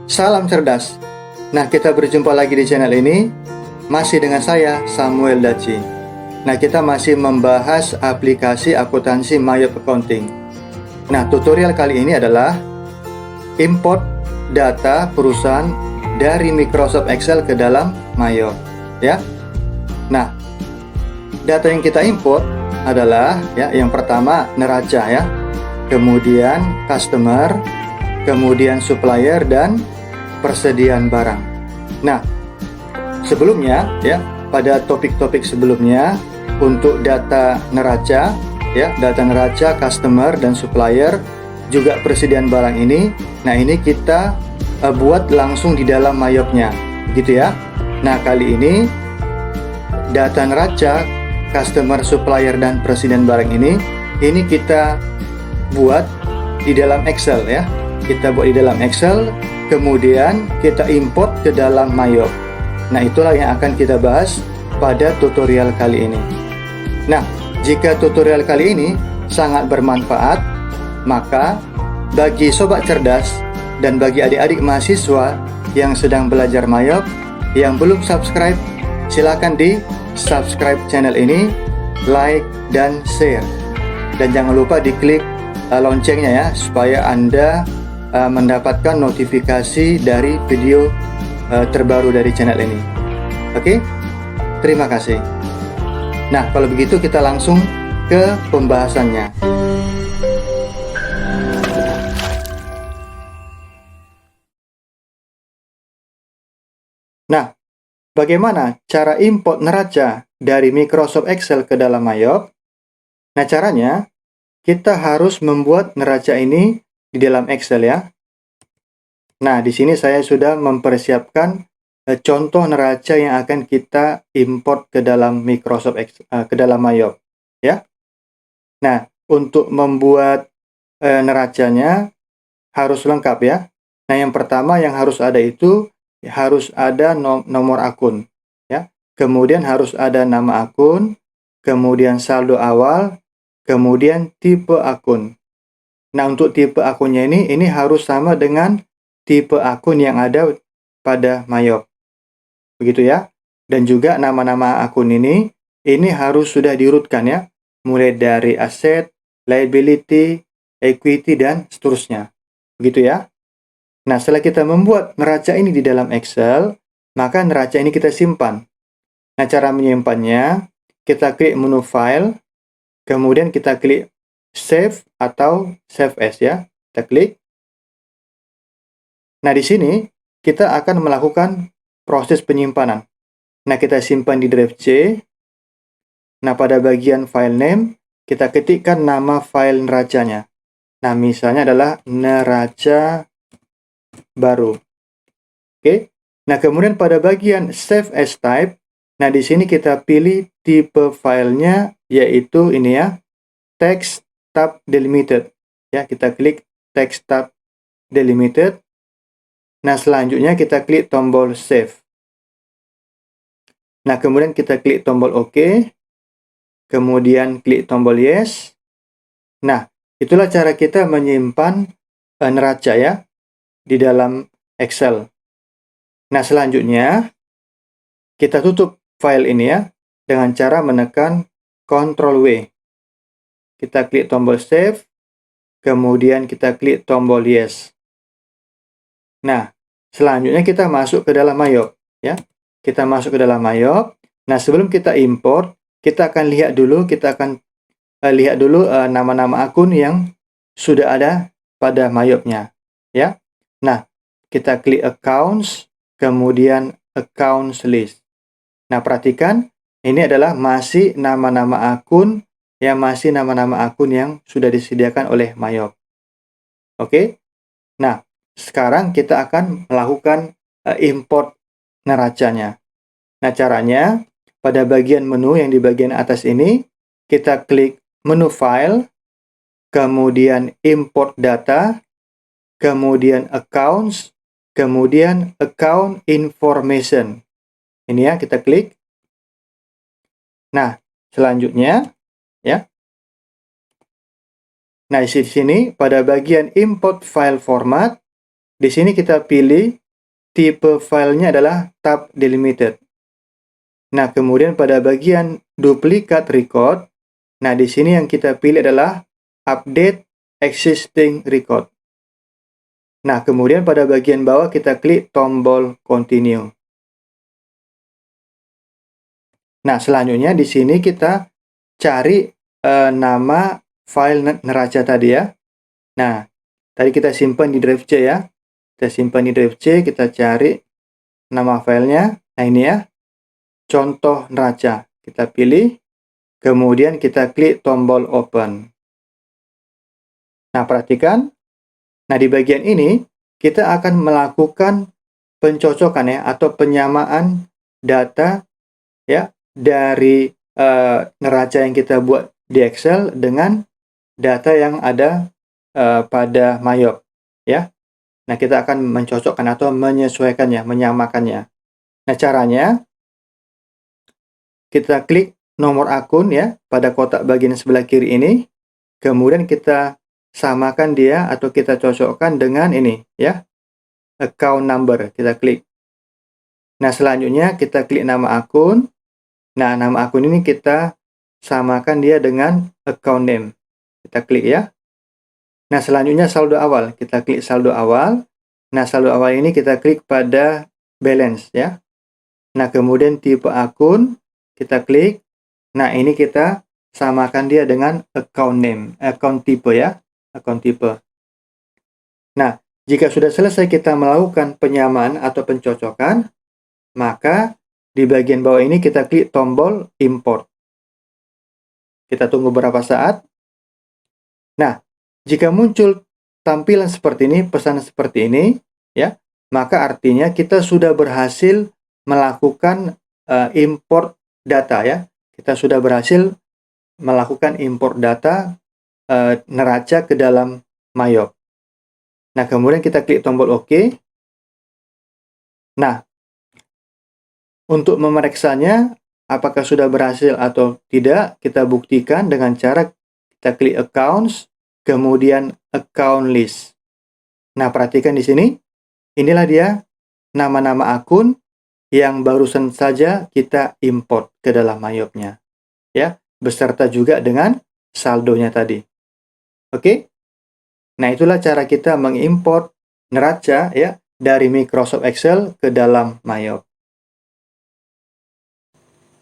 Salam cerdas. Nah, kita berjumpa lagi di channel ini. Masih dengan saya, Samuel Daci. Nah, kita masih membahas aplikasi akuntansi Mayop Accounting. Nah, tutorial kali ini adalah import data perusahaan dari Microsoft Excel ke dalam Mayop, ya. Nah, data yang kita import adalah yang pertama neraca ya, kemudian customer, kemudian supplier dan persediaan barang. Nah, sebelumnya pada topik-topik sebelumnya untuk data neraca data neraca, customer dan supplier juga persediaan barang ini. Nah, ini kita buat langsung di dalam Mayopnya, gitu ya. Nah, kali ini data neraca, customer, supplier dan persediaan barang ini kita buat di dalam Excel ya. Kita buat di dalam Excel, kemudian kita import ke dalam Mayop. Nah, itulah yang akan kita bahas pada tutorial kali ini. Nah, jika tutorial kali ini sangat bermanfaat, maka bagi sobat cerdas dan bagi adik-adik mahasiswa yang sedang belajar Mayop, yang belum subscribe, silakan di subscribe channel ini, like dan share. Dan jangan lupa diklik loncengnya ya, supaya Anda mendapatkan notifikasi dari video terbaru dari channel ini. Oke, terima kasih. Nah, kalau begitu kita langsung ke pembahasannya. Nah, bagaimana cara import neraca dari Microsoft Excel ke dalam Mayop? Nah, caranya kita harus membuat neraca ini di dalam Excel ya. Nah, di sini saya sudah mempersiapkan contoh neraca yang akan kita import ke dalam Microsoft Excel, ke dalam Mayop ya. Nah, untuk membuat neracanya harus lengkap ya. Nah, yang pertama yang harus ada itu harus ada nomor akun ya. Kemudian harus ada nama akun, kemudian saldo awal, kemudian tipe akun. Nah, untuk tipe akunnya ini harus sama dengan tipe akun yang ada pada Mayop. Begitu ya. Dan juga nama-nama akun ini harus sudah diurutkan ya. Mulai dari aset, liability, equity, dan seterusnya. Begitu ya. Nah, setelah kita membuat neraca ini di dalam Excel, maka neraca ini kita simpan. Nah, cara menyimpannya, kita klik menu File, kemudian kita klik Save atau Save As ya. Kita klik. Nah, di sini kita akan melakukan proses penyimpanan. Nah, kita simpan di drive C. Nah, pada bagian file name, kita ketikkan nama file neracanya. Nah, misalnya adalah neraca baru. Oke. Nah, kemudian pada bagian Save As Type, nah di sini kita pilih tipe filenya, yaitu ini ya, Text Tab Delimited. Ya, kita klik Text Tab Delimited. Nah, selanjutnya kita klik tombol Save. Nah, kemudian kita klik tombol OK. Kemudian klik tombol Yes. Nah, itulah cara kita menyimpan neraca ya di dalam Excel. Nah, selanjutnya kita tutup file ini ya dengan cara menekan Ctrl W. Kita klik tombol Save. Kemudian kita klik tombol Yes. Nah, selanjutnya kita masuk ke dalam Mayop ya. Kita masuk ke dalam Mayop. Nah, sebelum kita import, kita akan lihat dulu nama-nama akun yang sudah ada pada Mayopnya ya. Nah, kita klik Accounts, kemudian Accounts List. Nah, perhatikan ini adalah masih nama-nama akun yang sudah disediakan oleh Mayop. Oke. Nah, sekarang kita akan melakukan import neracanya. Nah, caranya pada bagian menu yang di bagian atas ini, kita klik menu File, kemudian Import Data, kemudian Accounts, kemudian Account Information. Ini ya, kita klik. Nah, selanjutnya ya. Nah, di sini pada bagian Import File Format, Di sini kita pilih tipe filenya adalah tab delimited. Nah, kemudian pada bagian duplicate record, nah di sini yang kita pilih adalah update existing record. Nah, kemudian pada bagian bawah kita klik tombol continue. Nah, selanjutnya di sini kita cari nama file neraca tadi ya. Nah, tadi kita simpan di drive C ya. Kita simpan di drive C, kita cari nama filenya. Nah, ini ya, contoh neraca. Kita pilih, kemudian kita klik tombol open. Nah, perhatikan. Nah, di bagian ini, kita akan melakukan pencocokan ya, atau penyamaan data ya, dari neraca yang kita buat di Excel dengan data yang ada pada Mayop ya. Nah, kita akan mencocokkan atau menyesuaikannya, menyamakannya. Nah, caranya kita klik nomor akun ya pada kotak bagian sebelah kiri ini. Kemudian kita samakan dia atau kita cocokkan dengan ini ya. Account number, kita klik. Nah, selanjutnya kita klik nama akun. Nah, nama akun ini kita samakan dia dengan account name. Kita klik ya. Nah, selanjutnya saldo awal. Kita klik saldo awal. Nah, saldo awal ini kita klik pada balance ya. Nah, kemudian tipe akun kita klik. Nah, ini kita samakan dia dengan account name, account type ya, account type. Nah, jika sudah selesai kita melakukan penyamaan atau pencocokan, maka di bagian bawah ini kita klik tombol import. Kita tunggu beberapa saat. Nah, jika muncul tampilan seperti ini, pesan seperti ini, ya, maka artinya kita sudah berhasil melakukan import data ya. Kita sudah berhasil melakukan import data neraca ke dalam Mayop. Nah, kemudian kita klik tombol OK. Nah, untuk memeriksanya apakah sudah berhasil atau tidak, kita buktikan dengan cara kita klik accounts, kemudian account list. Nah, perhatikan di sini. Inilah dia nama-nama akun yang barusan saja kita import ke dalam Mayopnya. Ya, beserta juga dengan saldonya tadi. Oke? Nah, itulah cara kita mengimport neraca ya dari Microsoft Excel ke dalam Mayop.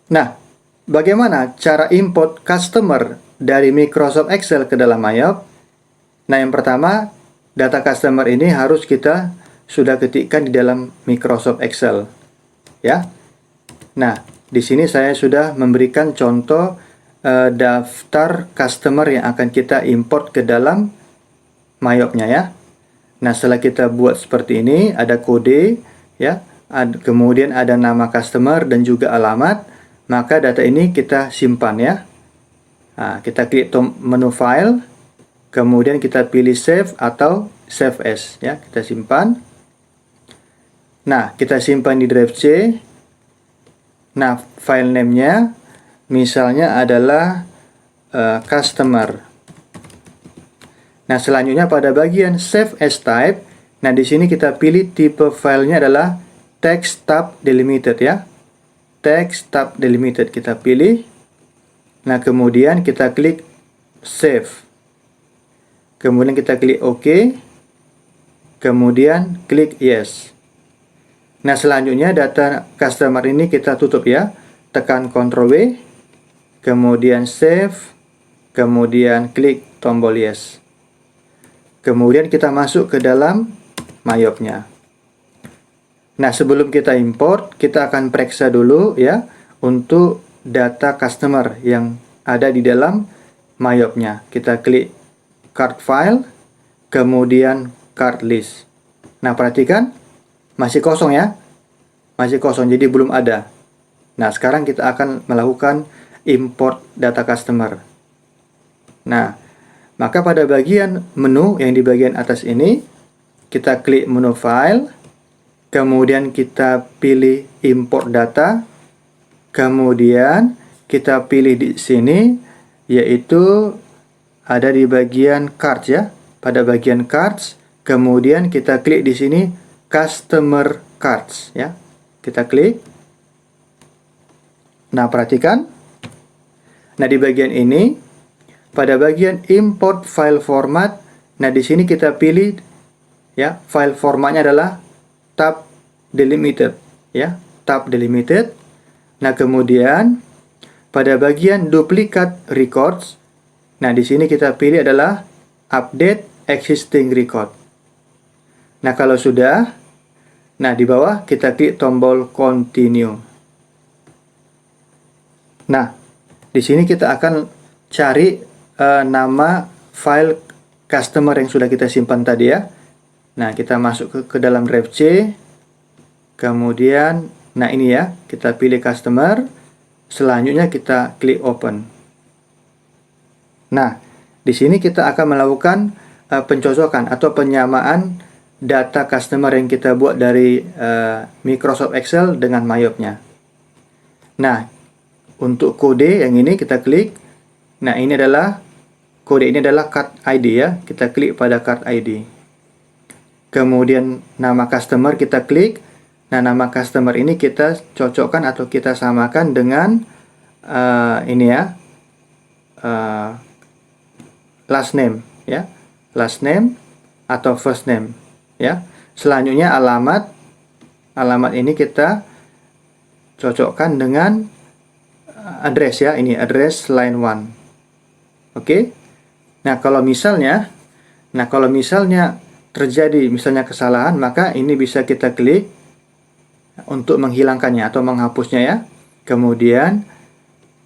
Nah, bagaimana cara import customer dari Microsoft Excel ke dalam Mayop? Nah, yang pertama, data customer ini harus kita sudah ketikkan di dalam Microsoft Excel. Ya. Nah, di sini saya sudah memberikan contoh daftar customer yang akan kita import ke dalam Mayopnya ya. Nah, setelah kita buat seperti ini, ada kode ya, kemudian ada nama customer dan juga alamat, maka data ini kita simpan ya. Nah, kita klik menu file, kemudian kita pilih save atau save as ya, kita simpan. Nah, kita simpan di drive C. Nah, file name-nya misalnya adalah customer. Nah, selanjutnya pada bagian save as type, nah di sini kita pilih tipe filenya adalah text tab delimited ya. Text tab delimited kita pilih. Nah, kemudian kita klik save. Kemudian kita klik OK. Kemudian klik yes. Nah, selanjutnya data customer ini kita tutup ya. Tekan Ctrl W, kemudian save, kemudian klik tombol yes. Kemudian kita masuk ke dalam Mayopnya. Nah, sebelum kita import, kita akan periksa dulu ya untuk data customer yang ada di dalam Mayopnya. Kita klik card file, kemudian card list. Nah, perhatikan masih kosong ya. Masih kosong, jadi belum ada. Nah, sekarang kita akan melakukan import data customer. Nah, maka pada bagian menu yang di bagian atas ini, kita klik menu file, kemudian kita pilih import data, kemudian kita pilih di sini, yaitu ada di bagian cards ya. Pada bagian cards, kemudian kita klik di sini Customer Cards ya. Kita klik. Nah, perhatikan. Nah, di bagian ini pada bagian import file format, nah di sini kita pilih ya, file formatnya adalah tab delimited ya, tab delimited. Nah, kemudian pada bagian duplicate records, nah di sini kita pilih adalah update existing record. Nah, kalau sudah, nah di bawah kita klik tombol continue. Nah, di sini kita akan cari nama file customer yang sudah kita simpan tadi ya. Nah, kita masuk ke dalam drive C. Kemudian, nah ini ya, kita pilih customer. Selanjutnya kita klik open. Nah, di sini kita akan melakukan pencocokan atau penyamaan data customer yang kita buat dari Microsoft Excel dengan MyOp-nya. Nah, untuk kode yang ini kita klik. Nah, ini adalah kode ini adalah card ID ya. Kita klik pada card ID. Kemudian nama customer kita klik. Nah, nama customer ini kita cocokkan atau kita samakan dengan ini ya, last name ya, last name atau first name ya. Selanjutnya alamat ini kita cocokkan dengan address ya, ini address line 1. Oke. Nah, kalau misalnya terjadi misalnya kesalahan, maka ini bisa kita klik untuk menghilangkannya atau menghapusnya ya. Kemudian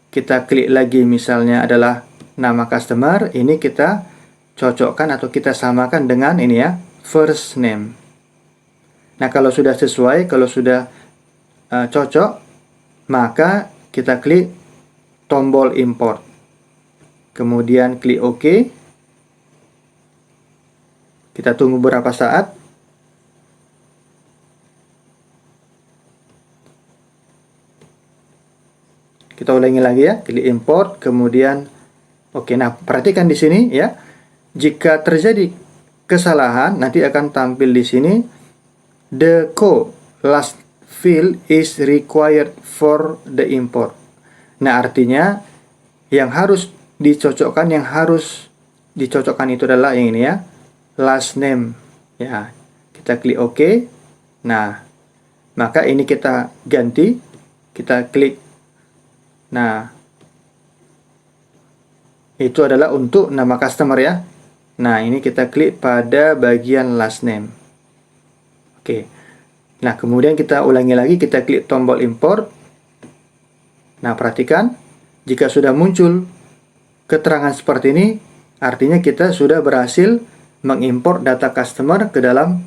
kita klik lagi, misalnya adalah nama customer, ini kita cocokkan atau kita samakan dengan ini ya, first name. Nah, kalau sudah sesuai, kalau sudah cocok, maka kita klik tombol import. Kemudian klik OK. Kita tunggu beberapa saat. Kita ulangi lagi ya, klik import, kemudian oke. Nah, perhatikan di sini ya. Jika terjadi kesalahan, nanti akan tampil di sini the code last field is required for the import. Nah, artinya yang harus dicocokkan itu adalah yang ini ya, last name ya. Kita klik OK. Nah, maka ini kita ganti, kita klik. Nah, itu adalah untuk nama customer ya. Nah, ini kita klik pada bagian last name. Oke. Nah, kemudian kita ulangi lagi, kita klik tombol import. Nah, perhatikan, jika sudah muncul keterangan seperti ini, artinya kita sudah berhasil mengimport data customer ke dalam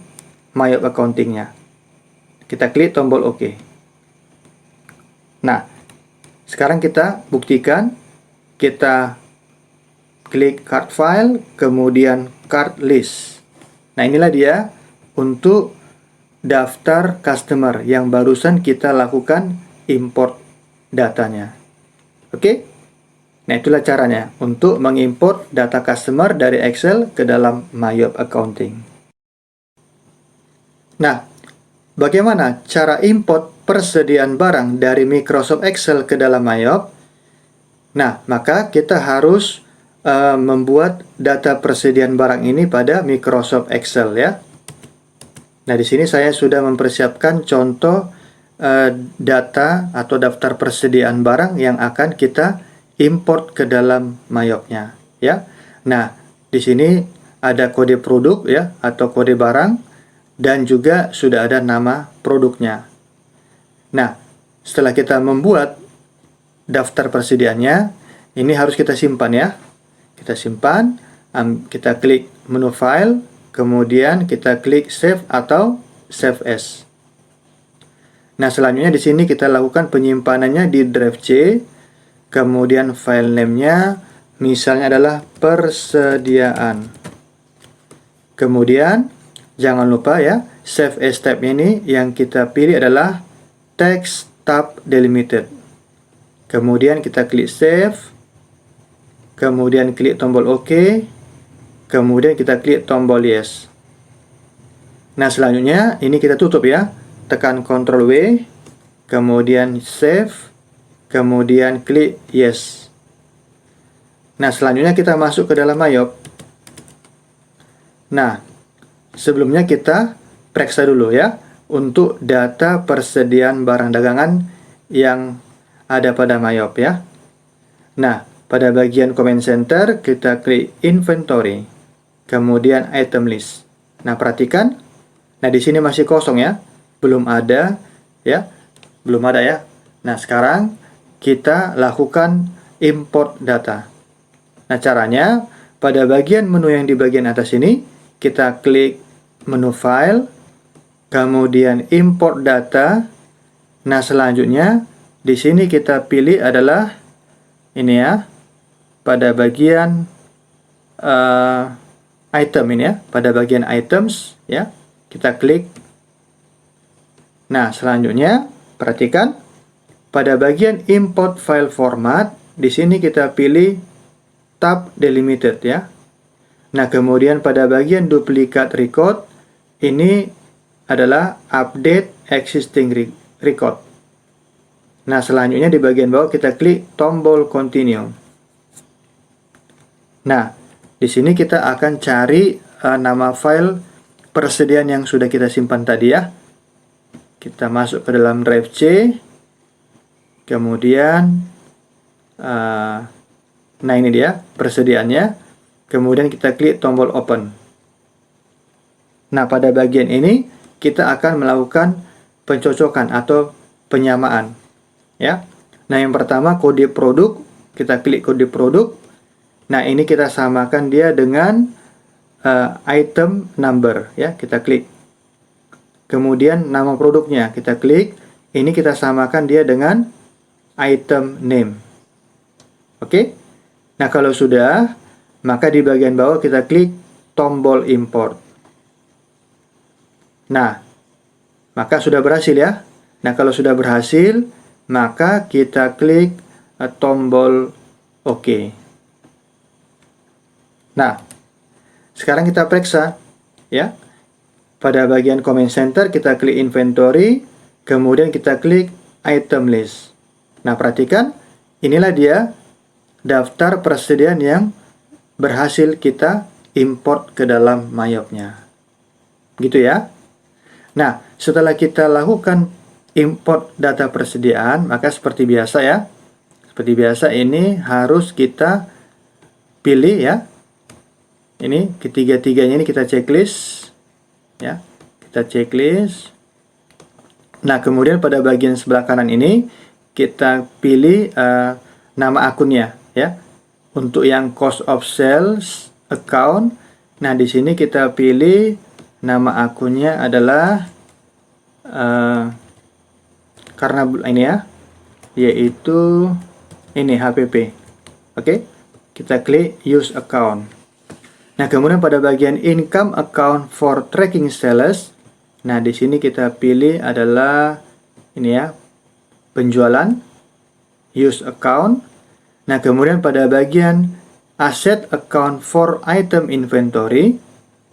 MyOp accounting-nya. Kita klik tombol OK. Nah, sekarang kita buktikan. Kita klik card file, kemudian card list. Nah, inilah dia untuk daftar customer yang barusan kita lakukan import datanya. Oke? Nah, itulah caranya untuk mengimport data customer dari Excel ke dalam MyOp accounting. Nah, bagaimana cara import persediaan barang dari Microsoft Excel ke dalam MyOp? Nah, maka kita harus membuat data persediaan barang ini pada Microsoft Excel ya. Nah, di sini saya sudah mempersiapkan contoh data atau daftar persediaan barang yang akan kita import ke dalam MyOp-nya ya. Nah, di sini ada kode produk ya atau kode barang, dan juga sudah ada nama produknya. Nah, setelah kita membuat daftar persediaannya, ini harus kita simpan ya. Kita simpan, kita klik menu file, kemudian kita klik save atau save as. Nah, selanjutnya di sini kita lakukan penyimpanannya di drive C. Kemudian file name-nya misalnya adalah persediaan. Kemudian jangan lupa ya, save as tab ini yang kita pilih adalah text tab delimited. Kemudian kita klik save. Kemudian klik tombol OK. Kemudian kita klik tombol yes. Nah, selanjutnya ini kita tutup ya. Tekan Ctrl W, kemudian save, kemudian klik yes. Nah, selanjutnya kita masuk ke dalam Mayop. Nah, sebelumnya kita periksa dulu ya untuk data persediaan barang dagangan yang ada pada Mayop ya. Nah, pada bagian Command Center kita klik Inventory, kemudian Item List. Nah, perhatikan. Nah, di sini masih kosong ya. Belum ada ya. Belum ada ya. Nah, sekarang kita lakukan import data. Nah, caranya pada bagian menu yang di bagian atas ini kita klik menu File, kemudian Import Data. Nah, selanjutnya di sini kita pilih adalah ini ya, pada bagian item ini ya, pada bagian items ya, kita klik. Nah, selanjutnya perhatikan pada bagian import file format, di sini kita pilih tab delimited ya. Nah, kemudian pada bagian duplicate record, ini adalah update existing record. Nah, selanjutnya di bagian bawah kita klik tombol continue. Nah, di sini kita akan cari nama file persediaan yang sudah kita simpan tadi ya. Kita masuk ke dalam drive C, kemudian nah ini dia persediaannya, kemudian kita klik tombol open. Nah, pada bagian ini kita akan melakukan pencocokan atau penyamaan ya. Nah, yang pertama kode produk, kita klik kode produk. Nah, ini kita samakan dia dengan item number ya, kita klik. Kemudian nama produknya kita klik, ini kita samakan dia dengan item name. Oke. Nah, kalau sudah, maka di bagian bawah kita klik tombol import. Nah, maka sudah berhasil ya. Nah, kalau sudah berhasil, maka kita klik tombol OK. Nah, sekarang kita periksa ya. Pada bagian Command Center kita klik Inventory, kemudian kita klik Item List. Nah, perhatikan, inilah dia daftar persediaan yang berhasil kita import ke dalam Mayopnya. Gitu ya. Nah, setelah kita lakukan import data persediaan, maka seperti biasa ya. Seperti biasa ini harus kita pilih ya. Ini ketiga-tiganya ini kita checklist ya. Kita checklist. Nah, kemudian pada bagian sebelah kanan ini kita pilih nama akunnya ya. Untuk yang cost of sales account, nah di sini kita pilih nama akunnya adalah karena ini ya, yaitu ini HPP. Oke, kita klik use account. Nah, kemudian pada bagian income account for tracking sales, nah di sini kita pilih adalah ini ya, penjualan, use account. Nah, kemudian pada bagian asset account for item inventory,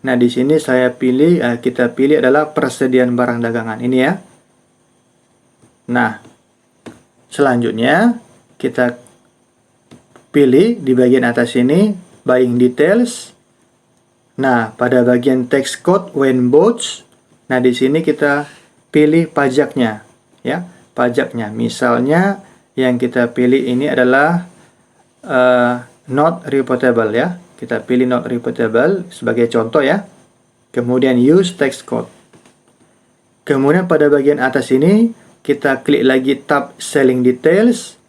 nah di sini saya pilih kita pilih adalah persediaan barang dagangan ini ya. Nah, selanjutnya kita pilih di bagian atas ini buying details. Nah, pada bagian text code when bought, nah di sini kita pilih pajaknya ya, pajaknya. Misalnya yang kita pilih ini adalah not reportable ya. Kita pilih not reportable sebagai contoh ya. Kemudian use text code. Kemudian pada bagian atas ini kita klik lagi tab selling details.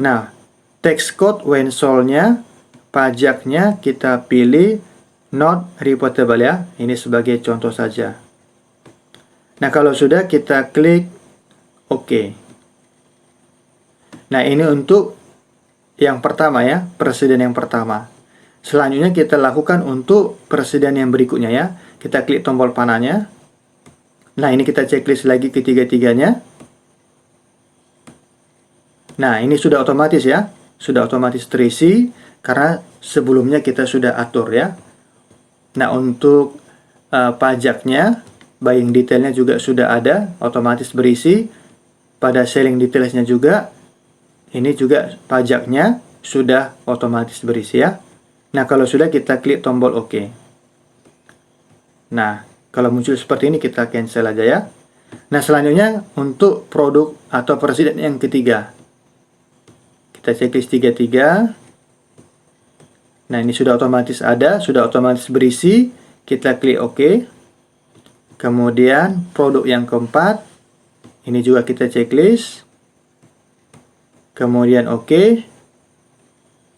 Nah, text code when sold-nya, pajaknya kita pilih not reportable ya. Ini sebagai contoh saja. Nah, kalau sudah kita klik OK. Nah, ini untuk yang pertama ya, persediaan yang pertama. Selanjutnya kita lakukan untuk persediaan yang berikutnya ya. Kita klik tombol panahnya. Nah, ini kita checklist lagi ketiga-tiganya. Nah, ini sudah otomatis ya. Sudah otomatis terisi karena sebelumnya kita sudah atur ya. Nah, untuk pajaknya, buying detailnya juga sudah ada, otomatis berisi. Pada selling detailsnya juga, ini juga pajaknya sudah otomatis berisi ya. Nah, kalau sudah kita klik tombol OK. Nah, kalau muncul seperti ini kita cancel aja ya. Nah, selanjutnya untuk produk atau presiden yang ketiga. Kita checklist 33. Nah, ini sudah otomatis ada, sudah otomatis berisi. Kita klik OK. Kemudian produk yang keempat, ini juga kita checklist. Kemudian OK.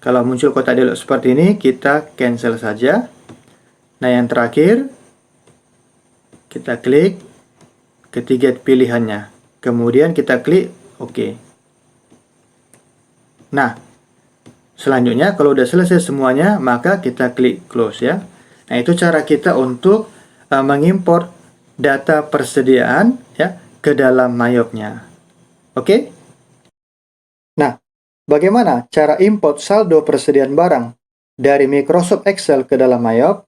Kalau muncul kotak dialog seperti ini, kita cancel saja. Nah, yang terakhir, kita klik ketiga pilihannya. Kemudian kita klik OK. Nah, selanjutnya kalau udah selesai semuanya, maka kita klik close ya. Nah, itu cara kita untuk mengimport data persediaan ya ke dalam Mayop-nya. Oke? Nah, bagaimana cara import saldo persediaan barang dari Microsoft Excel ke dalam Mayop?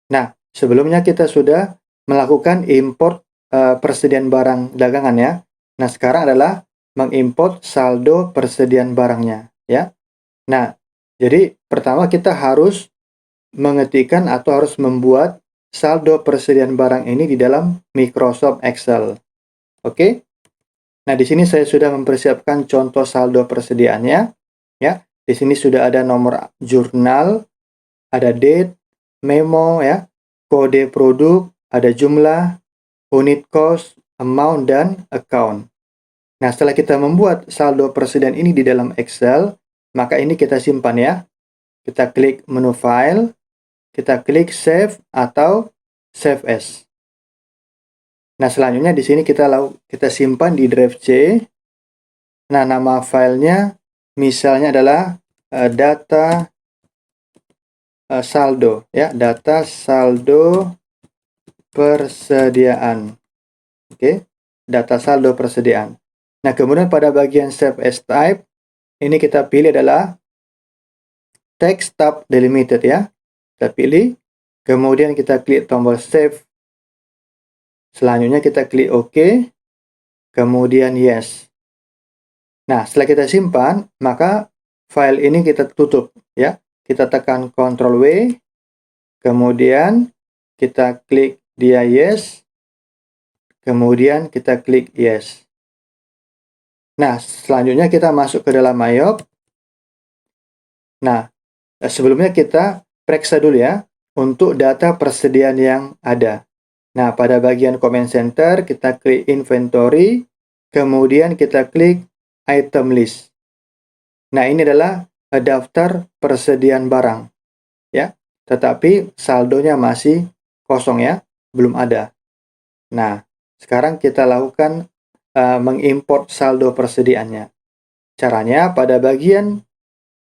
Nah, sebelumnya kita sudah melakukan import persediaan barang dagangan ya. Nah, sekarang adalah mengimport saldo persediaan barangnya ya. Nah, jadi pertama kita harus mengetikkan atau harus membuat saldo persediaan barang ini di dalam Microsoft Excel. Oke? Nah, di sini saya sudah mempersiapkan contoh saldo persediaannya ya. Di sini sudah ada nomor jurnal, ada date, memo ya, kode produk, ada jumlah, unit cost, amount, dan account. Nah, setelah kita membuat saldo persediaan ini di dalam Excel, maka ini kita simpan ya. Kita klik menu file, kita klik save atau save as. Nah, selanjutnya di sini kita simpan di drive C. Nah, nama filenya misalnya adalah data saldo ya, data saldo persediaan. Oke, data saldo persediaan. Nah, kemudian pada bagian save as type, ini kita pilih adalah text tab delimited ya. Kita pilih, kemudian kita klik tombol save. Selanjutnya kita klik OK, kemudian yes. Nah, setelah kita simpan, maka file ini kita tutup ya. Kita tekan Ctrl W, kemudian kita klik dia yes, kemudian kita klik yes. Nah, selanjutnya kita masuk ke dalam Mayop. Nah, sebelumnya kita periksa dulu ya untuk data persediaan yang ada. Nah, pada bagian Command Center kita klik Inventory, kemudian kita klik Item List. Nah, ini adalah daftar persediaan barang ya. Tetapi saldonya masih kosong ya, belum ada. Nah, sekarang kita lakukan mengimport saldo persediaannya. Caranya pada bagian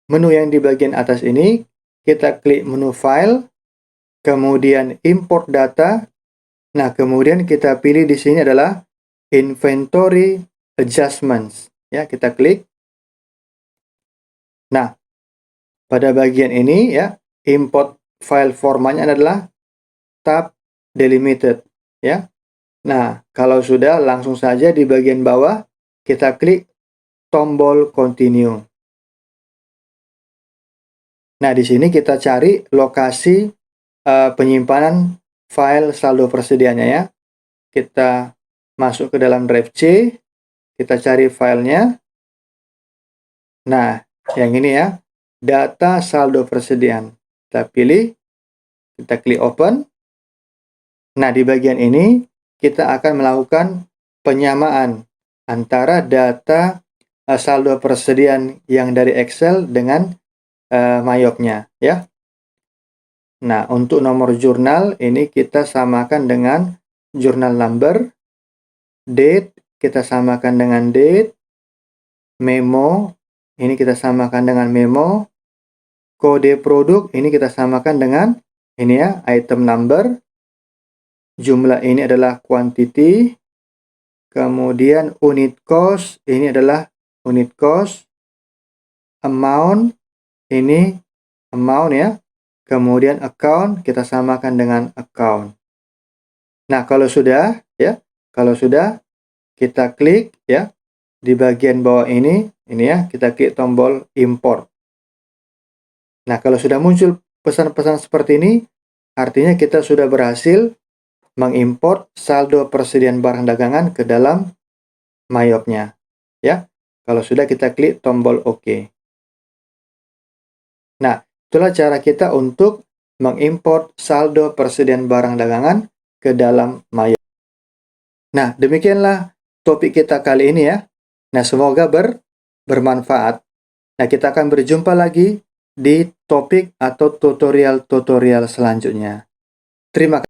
menu yang di bagian atas ini, kita klik menu File, kemudian Import Data. Nah, kemudian kita pilih di sini adalah Inventory Adjustments. Ya, kita klik. Nah, pada bagian ini ya, import file formatnya adalah tab delimited. Ya. Nah, kalau sudah langsung saja di bagian bawah kita klik tombol continue. Nah, di sini kita cari lokasi penyimpanan file saldo persediaannya ya. Kita masuk ke dalam drive C, kita cari filenya. Nah, yang ini ya, data saldo persediaan. Kita pilih, kita klik open. Nah, di bagian ini kita akan melakukan penyamaan antara data saldo persediaan yang dari Excel dengan Mayop-nya ya. Nah, untuk nomor jurnal ini kita samakan dengan jurnal number, date kita samakan dengan date, memo ini kita samakan dengan memo, kode produk ini kita samakan dengan ini ya, item number, jumlah ini adalah quantity, kemudian unit cost ini adalah unit cost, amount ini amount ya, kemudian account kita samakan dengan account. Nah, kalau sudah kita klik ya di bagian bawah ini ya, kita klik tombol import. Nah, kalau sudah muncul pesan-pesan seperti ini, artinya kita sudah berhasil mengimport saldo persediaan barang dagangan ke dalam MyOp-nya. Ya, kalau sudah kita klik tombol OK. Nah, itulah cara kita untuk mengimport saldo persediaan barang dagangan ke dalam MyOp. Nah, demikianlah topik kita kali ini ya. Nah, semoga bermanfaat. Nah, kita akan berjumpa lagi di topik atau tutorial-tutorial selanjutnya. Terima kasih.